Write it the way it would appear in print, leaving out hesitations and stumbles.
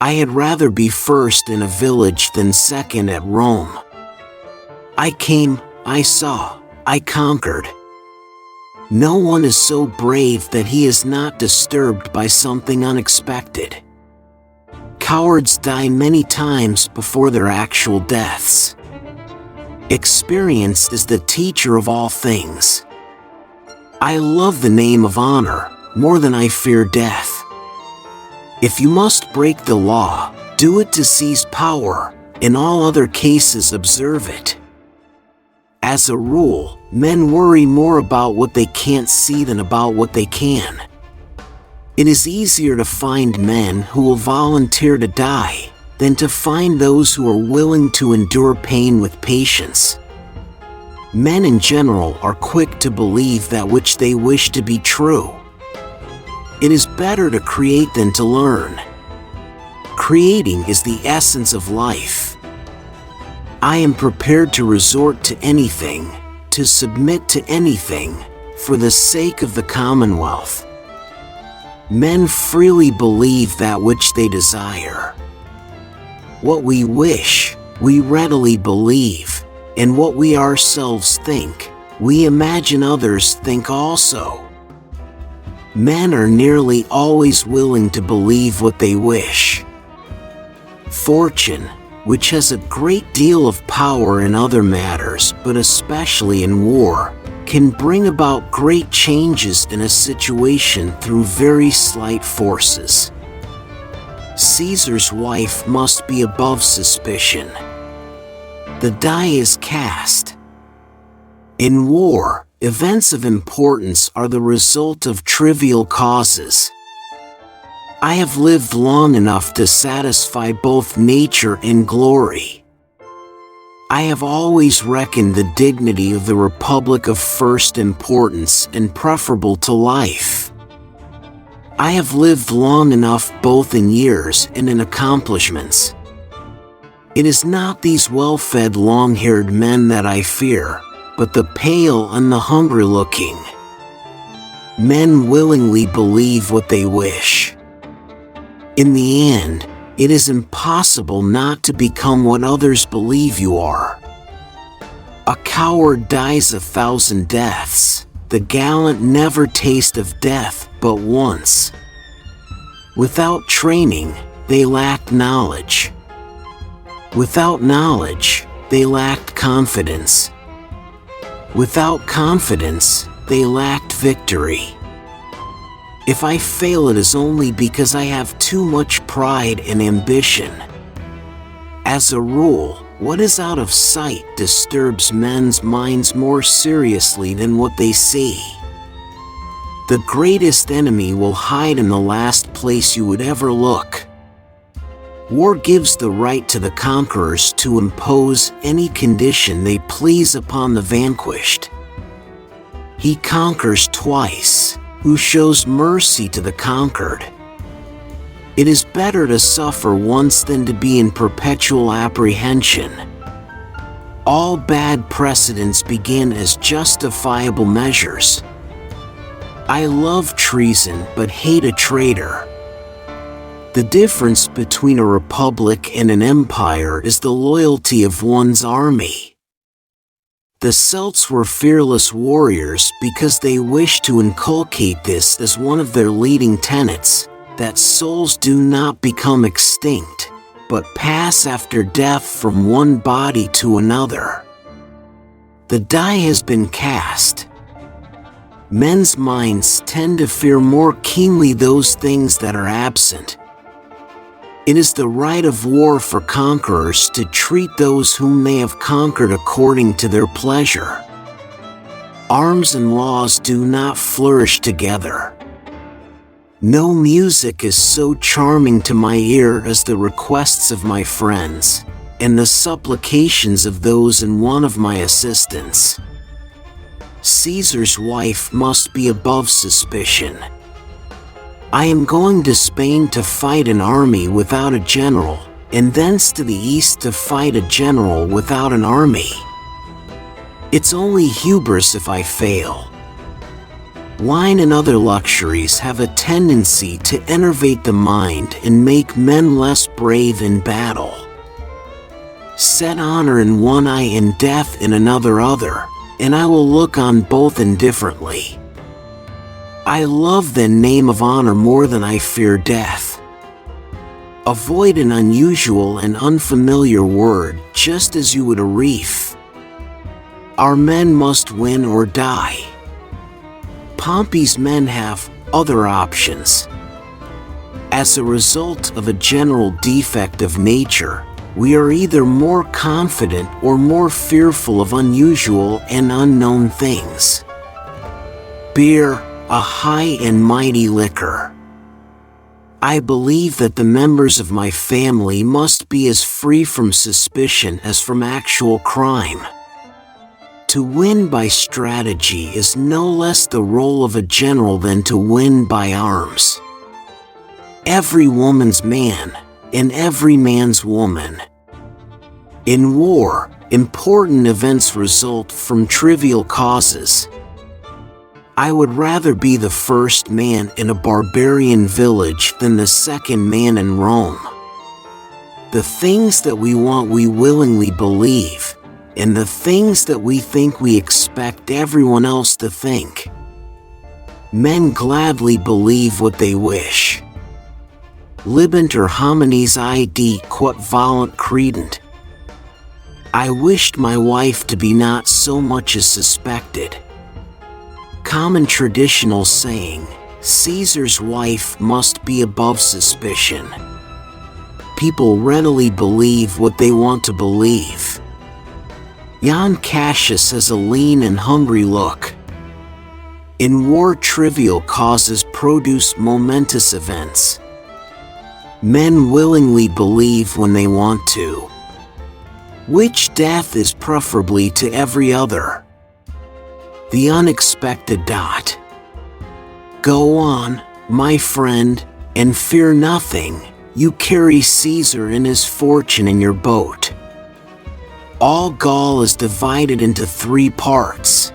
I had rather be first in a village than second at Rome. I came, I saw, I conquered. No one is so brave that he is not disturbed by something unexpected. Cowards die many times before their actual deaths. Experience is the teacher of all things. I love the name of honor more than I fear death. If you must break the law, do it to seize power. In all other cases, observe it. As a rule, men worry more about what they can't see than about what they can. It is easier to find men who will volunteer to die than to find those who are willing to endure pain with patience. Men in general are quick to believe that which they wish to be true. It is better to create than to learn. Creating is the essence of life. I am prepared to resort to anything, to submit to anything, for the sake of the Commonwealth. Men freely believe that which they desire. What we wish, we readily believe, and what we ourselves think, we imagine others think also. Men are nearly always willing to believe what they wish. Fortune, which has a great deal of power in other matters, but especially in war, can bring about great changes in a situation through very slight forces. Caesar's wife must be above suspicion. The die is cast. In war, events of importance are the result of trivial causes. I have lived long enough to satisfy both nature and glory. I have always reckoned the dignity of the Republic of first importance and preferable to life. I have lived long enough both in years and in accomplishments. It is not these well-fed, long-haired men that I fear, but the pale and the hungry-looking. Men willingly believe what they wish. In the end, it is impossible not to become what others believe you are. A coward dies 1,000 deaths. The gallant never taste of death but once. Without training, they lacked knowledge. Without knowledge, they lacked confidence. Without confidence, they lacked victory. If I fail, it is only because I have too much pride and ambition. As a rule, what is out of sight disturbs men's minds more seriously than what they see. The greatest enemy will hide in the last place you would ever look. War gives the right to the conquerors to impose any condition they please upon the vanquished. He conquers twice, who shows mercy to the conquered. It is better to suffer once than to be in perpetual apprehension. All bad precedents begin as justifiable measures. I love treason but hate a traitor. The difference between a republic and an empire is the loyalty of one's army. The Celts were fearless warriors because they wished to inculcate this as one of their leading tenets, that souls do not become extinct, but pass after death from one body to another. The die has been cast. Men's minds tend to fear more keenly those things that are absent. It is the right of war for conquerors to treat those whom they have conquered according to their pleasure. Arms and laws do not flourish together. No music is so charming to my ear as the requests of my friends, and the supplications of those in want of my assistance. Caesar's wife must be above suspicion. I am going to Spain to fight an army without a general, and thence to the east to fight a general without an army. It's only hubris if I fail. Wine and other luxuries have a tendency to enervate the mind and make men less brave in battle. Set honor in one eye and death in another, and I will look on both indifferently. I love the name of honor more than I fear death. Avoid an unusual and unfamiliar word just as you would a reef. Our men must win or die. Pompey's men have other options. As a result of a general defect of nature, we are either more confident or more fearful of unusual and unknown things. Beer, a high and mighty liquor. I believe that the members of my family must be as free from suspicion as from actual crime. To win by strategy is no less the role of a general than to win by arms. Every woman's man, and every man's woman. In war, important events result from trivial causes. I would rather be the first man in a barbarian village than the second man in Rome. The things that we want we willingly believe, and the things that we think we expect everyone else to think. Men gladly believe what they wish. Libenter homines id quod volunt credent. I wished my wife to be not so much as suspected. Common traditional saying, Caesar's wife must be above suspicion. People readily believe what they want to believe. Jan Cassius has a lean and hungry look. In war, trivial causes produce momentous events. Men willingly believe when they want to. Which death is preferably to every other? The unexpected. Go on, my friend, and fear nothing. You carry Caesar and his fortune in your boat. All Gaul is divided into 3 parts.